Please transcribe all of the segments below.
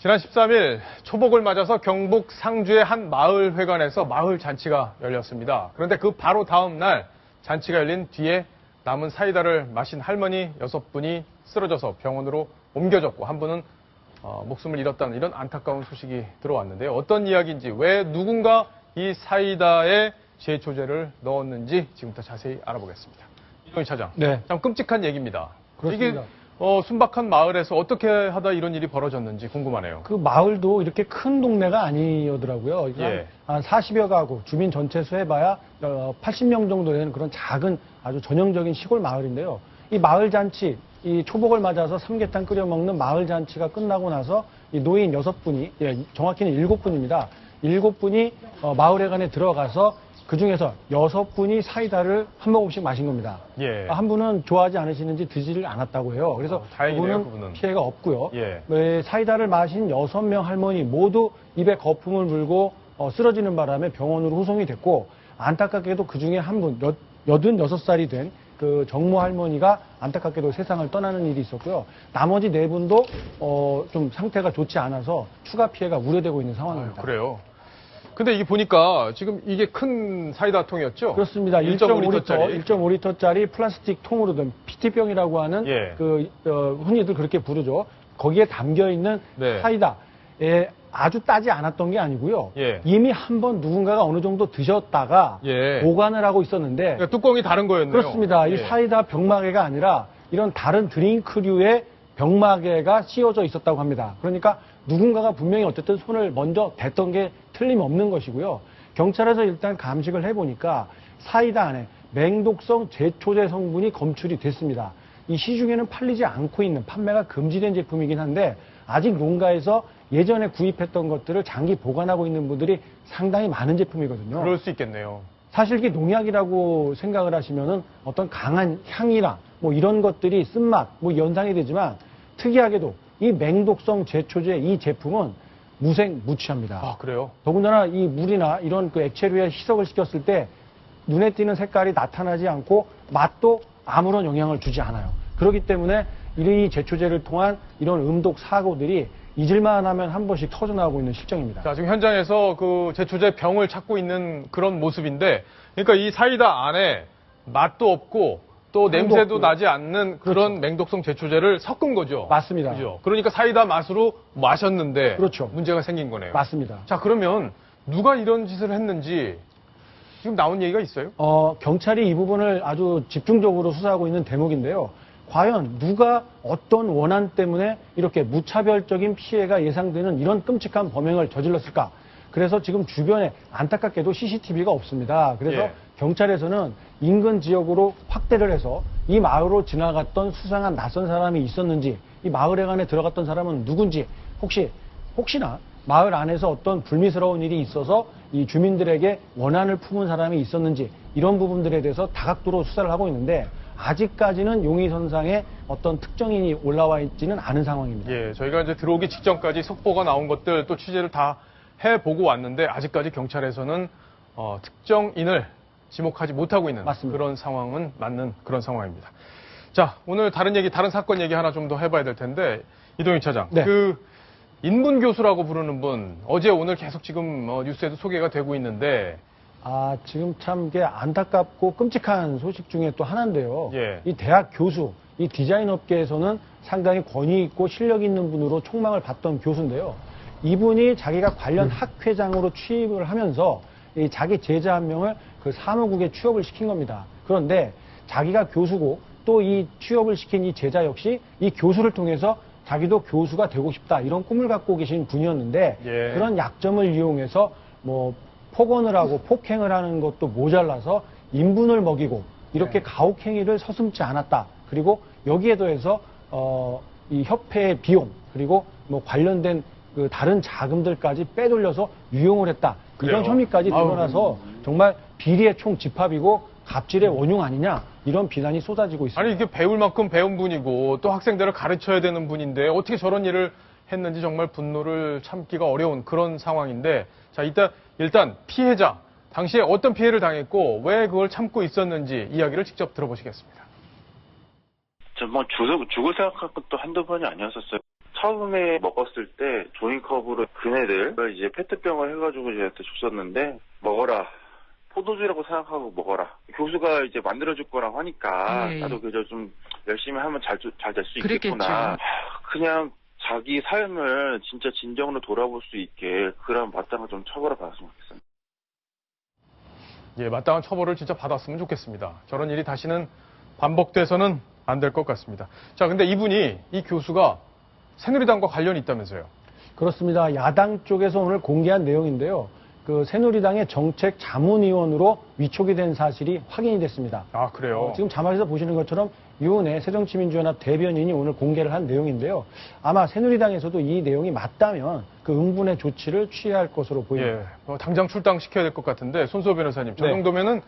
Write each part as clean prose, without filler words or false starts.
지난 13일 초복을 맞아서 경북 상주의 한 마을 회관에서 마을 잔치가 열렸습니다. 그런데 그 바로 다음 날 잔치가 열린 뒤에 남은 사이다를 마신 할머니 6분이 쓰러져서 병원으로 옮겨졌고 한 분은 목숨을 잃었다는 이런 안타까운 소식이 들어왔는데요. 어떤 이야기인지, 왜 누군가 이 사이다에 제초제를 넣었는지 지금부터 자세히 알아보겠습니다. 이동희 차장. 네. 참 끔찍한 얘기입니다. 그렇습니다. 이게 순박한 마을에서 어떻게 하다 이런 일이 벌어졌는지 궁금하네요. 그 마을도 이렇게 큰 동네가 아니더라고요. 예. 한 40여 가구, 주민 전체 수 해봐야 80명 정도 되는 그런 작은 아주 전형적인 시골 마을인데요. 이 마을 잔치, 이 초복을 맞아서 삼계탕 끓여 먹는 마을 잔치가 끝나고 나서 이 노인 6분이, 정확히는 7분입니다. 7분이 마을 회관에 들어가서 그 중에서 6분이 사이다를 한 모금씩 마신 겁니다. 예. 한 분은 좋아하지 않으시는지 드지를 않았다고 해요. 그래서 다행이네요, 그분은 피해가 없고요. 예. 사이다를 마신 6명 할머니 모두 입에 거품을 물고 쓰러지는 바람에 병원으로 후송이 됐고, 안타깝게도 그 중에 한 분, 86살이 된 그 정모 할머니가 안타깝게도 세상을 떠나는 일이 있었고요. 나머지 4분도 좀 상태가 좋지 않아서 추가 피해가 우려되고 있는 상황입니다. 그래요. 근데 이게 보니까 지금 이게 큰 사이다 통이었죠? 그렇습니다. 1.5리터짜리 플라스틱 통으로 된 PT병이라고 하는 예. 흔히들 그렇게 부르죠. 거기에 담겨 있는 네. 사이다에 아주 따지 않았던 게 아니고요. 예. 이미 한번 누군가가 어느 정도 드셨다가 예. 보관을 하고 있었는데, 그러니까 뚜껑이 다른 거였네요. 그렇습니다. 예. 이 사이다 병마개가 아니라 이런 다른 드링크류의 병마개가 씌워져 있었다고 합니다. 그러니까 누군가가 분명히 어쨌든 손을 먼저 댔던 게 틀림없는 것이고요. 경찰에서 일단 감식을 해보니까 사이다 안에 맹독성 제초제 성분이 검출이 됐습니다. 이 시중에는 팔리지 않고 있는, 판매가 금지된 제품이긴 한데 아직 농가에서 예전에 구입했던 것들을 장기 보관하고 있는 분들이 상당히 많은 제품이거든요. 그럴 수 있겠네요. 사실 이게 농약이라고 생각을 하시면은 어떤 강한 향이나 뭐 이런 것들이 쓴맛, 뭐 연상이 되지만 특이하게도 이 맹독성 제초제 이 제품은 무색무취합니다. 아, 그래요? 더군다나 이 물이나 이런 그 액체류에 희석을 시켰을 때 눈에 띄는 색깔이 나타나지 않고 맛도 아무런 영향을 주지 않아요. 그렇기 때문에 이 제초제를 통한 이런 음독 사고들이 잊을만 하면 한 번씩 터져나오고 있는 실정입니다. 자, 지금 현장에서 그 제초제 병을 찾고 있는 그런 모습인데, 그러니까 이 사이다 안에 맛도 없고 또 냄새도 없고요. 나지 않는 그런 맹독성 제초제를 섞은 거죠. 맞습니다. 그죠? 그러니까 사이다 맛으로 마셨는데 그렇죠. 문제가 생긴 거네요. 맞습니다. 자, 그러면 누가 이런 짓을 했는지 지금 나온 얘기가 있어요? 경찰이 이 부분을 아주 집중적으로 수사하고 있는 대목인데요. 과연 누가 어떤 원한 때문에 이렇게 무차별적인 피해가 예상되는 이런 끔찍한 범행을 저질렀을까? 그래서 지금 주변에 안타깝게도 CCTV가 없습니다. 그래서 예. 경찰에서는 인근 지역으로 확대를 해서 이 마을로 지나갔던 수상한 낯선 사람이 있었는지, 이 마을 회관에 들어갔던 사람은 누군지, 혹시나 마을 안에서 어떤 불미스러운 일이 있어서 이 주민들에게 원한을 품은 사람이 있었는지, 이런 부분들에 대해서 다각도로 수사를 하고 있는데 아직까지는 용의선상에 어떤 특정인이 올라와 있지는 않은 상황입니다. 예, 저희가 이제 들어오기 직전까지 속보가 나온 것들 또 취재를 다 해보고 왔는데 아직까지 경찰에서는 특정인을 지목하지 못하고 있는 맞습니다. 그런 상황은 맞는 그런 상황입니다. 자, 오늘 다른 사건 얘기 하나 좀 더 해봐야 될 텐데, 이동희 차장. 네. 그 인문 교수라고 부르는 분, 어제 오늘 계속 지금 뉴스에도 소개가 되고 있는데, 지금 참 이게 안타깝고 끔찍한 소식 중에 또 하나인데요. 예. 이 대학 교수, 이 디자인 업계에서는 상당히 권위 있고 실력 있는 분으로 촉망을 받던 교수인데요. 이분이 자기가 관련 학회장으로 취임을 하면서 이 자기 제자 한 명을 그 사무국에 취업을 시킨 겁니다. 그런데 자기가 교수고 또 이 취업을 시킨 이 제자 역시 이 교수를 통해서 자기도 교수가 되고 싶다, 이런 꿈을 갖고 계신 분이었는데, 예. 그런 약점을 이용해서 뭐 폭언을 하고 폭행을 하는 것도 모자라서 인분을 먹이고 이렇게 가혹행위를 서슴지 않았다. 그리고 여기에 더해서 이 협회의 비용, 그리고 뭐 관련된 그 다른 자금들까지 빼돌려서 유용을 했다. 이런 그래요? 혐의까지 드러나서 정말 비리의 총집합이고 갑질의 원흉 아니냐, 이런 비난이 쏟아지고 있습니다. 아니, 이게 배울 만큼 배운 분이고 또 학생들을 가르쳐야 되는 분인데 어떻게 저런 일을 했는지 정말 분노를 참기가 어려운 그런 상황인데, 자, 일단 피해자, 당시에 어떤 피해를 당했고 왜 그걸 참고 있었는지 이야기를 직접 들어보시겠습니다. 뭐 죽을 생각한 것도 한두 번이 아니었었어요. 처음에 먹었을 때 종이컵으로 그네들 이제 페트병을 해가지고 저한테 줬었는데 먹어라. 포도주라고 생각하고 먹어라. 교수가 이제 만들어줄 거라고 하니까 나도 그저 좀 열심히 하면 잘 될 수 있겠구나. 그냥 자기 삶을 진짜 진정으로 돌아볼 수 있게 그런 마땅한 좀 처벌을 받았으면 좋겠습니다. 예, 마땅한 처벌을 진짜 받았으면 좋겠습니다. 저런 일이 다시는 반복돼서는 안 될 것 같습니다. 자, 근데 이 교수가 새누리당과 관련이 있다면서요? 그렇습니다. 야당 쪽에서 오늘 공개한 내용인데요. 그 새누리당의 정책 자문위원으로 위촉이 된 사실이 확인이 됐습니다. 아, 그래요? 지금 자막에서 보시는 것처럼 유은혜 새정치민주연합 대변인이 오늘 공개를 한 내용인데요. 아마 새누리당에서도 이 내용이 맞다면 그 응분의 조치를 취해야 할 것으로 보입니다. 예, 당장 출당시켜야 될 것 같은데 손수호 변호사님, 저 네. 정도면은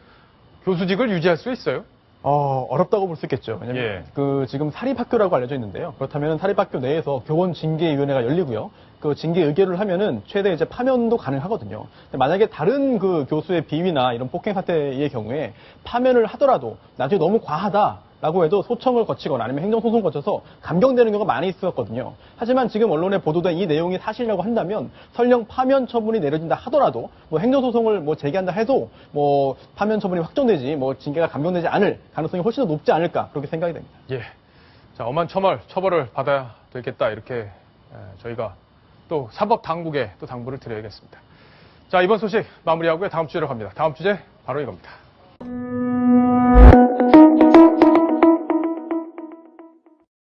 교수직을 유지할 수 있어요? 어렵다고 볼 수 있겠죠. 왜냐면 예. 지금 사립학교라고 알려져 있는데요. 그렇다면 사립학교 내에서 교원 징계위원회가 열리고요. 그 징계 의결을 하면은 최대 이제 파면도 가능하거든요. 근데 만약에 다른 그 교수의 비위나 이런 폭행 사태의 경우에 파면을 하더라도 나중에 너무 과하다라고 해도 소청을 거치거나 아니면 행정소송 거쳐서 감경되는 경우가 많이 있었거든요. 하지만 지금 언론에 보도된 이 내용이 사실이라고 한다면 설령 파면 처분이 내려진다 하더라도 뭐 행정소송을 뭐 제기한다 해도 뭐 파면 처분이 확정되지 뭐 징계가 감경되지 않을 가능성이 훨씬 더 높지 않을까 그렇게 생각이 됩니다. 예. 자, 엄한 처벌을 받아야 되겠다. 이렇게 저희가 또 사법 당국에 또 당부를 드려야겠습니다. 자, 이번 소식 마무리하고요. 다음 주제로 갑니다. 다음 주제 바로 이겁니다.